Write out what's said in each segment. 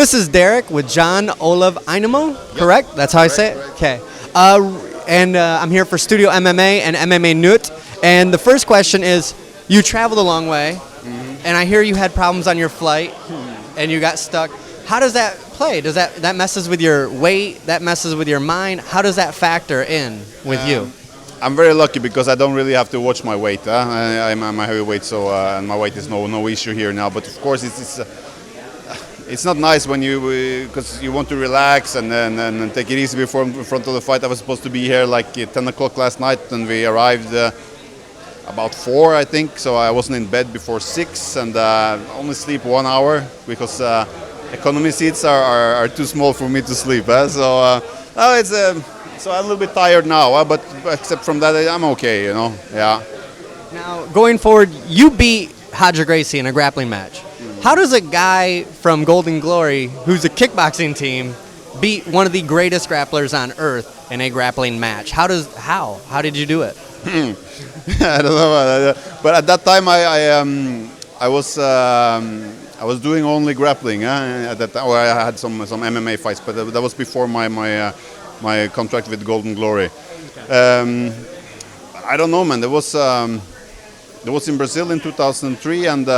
This is Derek with John-Olav Einemo, correct? That's how I say it? Okay. I'm here for Studio MMA and MMA Nut. And the first question is, you traveled a long way, and I hear you had problems on your flight, and you got stuck. How does that play? Does that messes with your weight? That messes with your mind? How does that factor in with you? I'm very lucky because I don't really have to watch my weight. I'm a heavyweight, so and my weight is no issue here now. But of course, it's not nice when because you want to relax and take it easy before in front of the fight. I was supposed to be here like 10 o'clock last night, and we arrived about 4, I think. So I wasn't in bed before 6, and only sleep 1 hour because economy seats are too small for me to sleep. So I'm a little bit tired now, but except from that, I'm okay. Yeah. Now, going forward, you beat Roger Gracie in a grappling match. How does a guy from Golden Glory, who's a kickboxing team, beat one of the greatest grapplers on earth in a grappling match? How did you do it? I don't know, but at that time I was doing only grappling. At that time, I had some MMA fights, but that was before my contract with Golden Glory. Okay. I don't know, man. There was in Brazil in 2003, and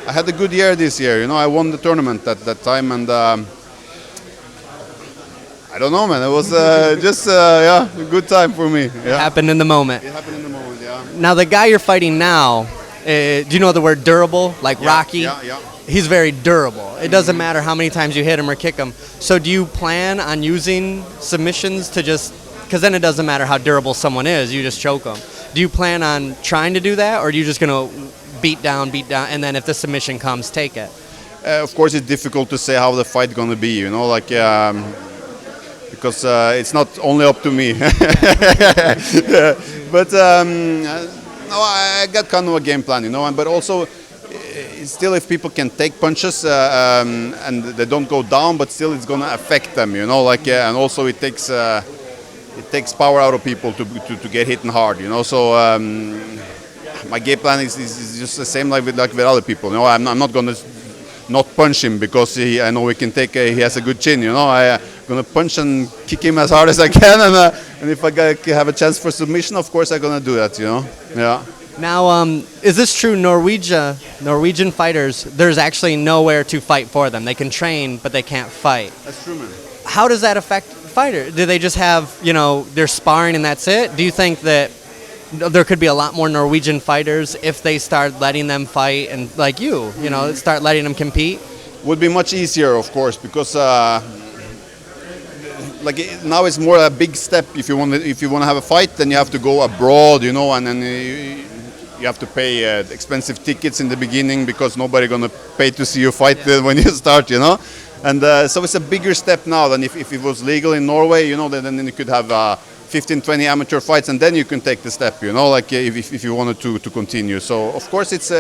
I had a good year this year. I won the tournament at that time, and I don't know, man. It was a good time for me. Yeah. It happened in the moment. It happened in the moment, yeah. Now, the guy you're fighting now, do you know the word durable, like Rocky? Yeah. He's very durable. It doesn't matter how many times you hit him or kick him. So do you plan on using submissions to because then it doesn't matter how durable someone is, you just choke them. Do you plan on trying to do that, or are you just going to beat down, and then if the submission comes, take it? Of course, it's difficult to say how the fight going to be, because it's not only up to me. But no, I got kind of a game plan, but also still if people can take punches and they don't go down, but still it's going to affect them, and also it takes power out of people to get hit hard, so my game plan is just the same like with other people. I'm not going to not punch him because I know he has a good chin. I'm going to punch and kick him as hard as I can, and if I have a chance for submission, of course I'm going to do that. Yeah. Now, is this true? Norwegian fighters, there's actually nowhere to fight for them. They can train, but they can't fight. That's true, man. How does that affect fighters? Do they just have they're sparring and that's it? Do you think that there could be a lot more Norwegian fighters if they start letting them fight and like start letting them compete? Would be much easier, of course, because now it's more a big step. If you want to have a fight, then you have to go abroad, and then you have to pay expensive tickets in the beginning because nobody gonna pay to see you fight when you start, And so it's a bigger step now than if it was legal in Norway, then you could have 15, 20 amateur fights, and then you can take the step, if you wanted to continue. So of course it's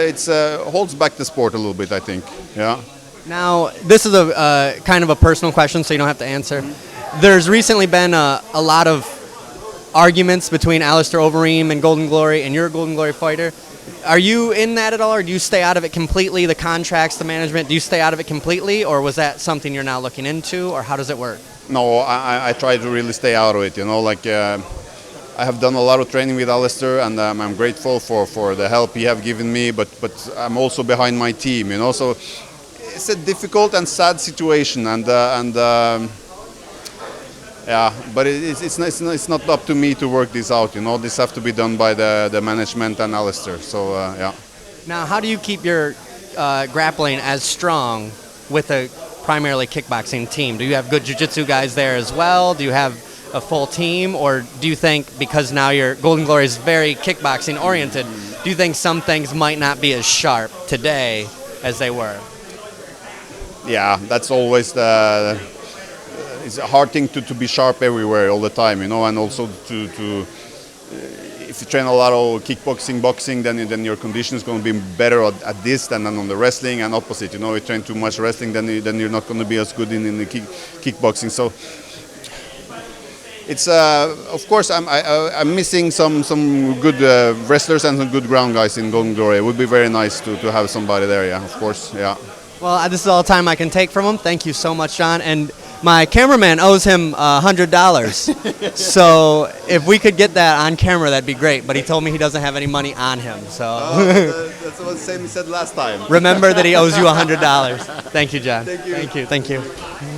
holds back the sport a little bit, I think. Yeah. Now this is a kind of a personal question, so you don't have to answer. There's recently been a lot of arguments between Alistair Overeem and Golden Glory, and you're a Golden Glory fighter. Are you in that at all, or do you stay out of it completely? The contracts, the management, do you stay out of it completely, or was that something you're now looking into, or how does it work? No, I try to really stay out of it. I have done a lot of training with Alistair, and I'm grateful for the help he have given me. But I'm also behind my team. So it's a difficult and sad situation, yeah, but it's not up to me to work this out. This have to be done by the management and Alistair. So yeah. Now, how do you keep your grappling as strong with a primarily kickboxing team? Do you have good jiu-jitsu guys there as well? Do you have a full team, or do you think because now your Golden Glory is very kickboxing oriented, do you think some things might not be as sharp today as they were? Yeah, that's always it's a hard thing to be sharp everywhere all the time, and also to if you train a lot of kickboxing, boxing, then your condition is going to be better at this than on the wrestling, and opposite. If you train too much wrestling, then you're not going to be as good in the kickboxing. So it's of course I'm missing some good wrestlers and some good ground guys in Golden Glory. It would be very nice to have somebody there. Yeah, of course. Yeah. Well, this is all the time I can take from him. Thank you so much, John. And my cameraman owes him $100. So if we could get that on camera, that'd be great. But he told me he doesn't have any money on him. So That's what Sam said last time. remember that he owes you $100. Thank you, John. Thank you. Thank you. Thank you.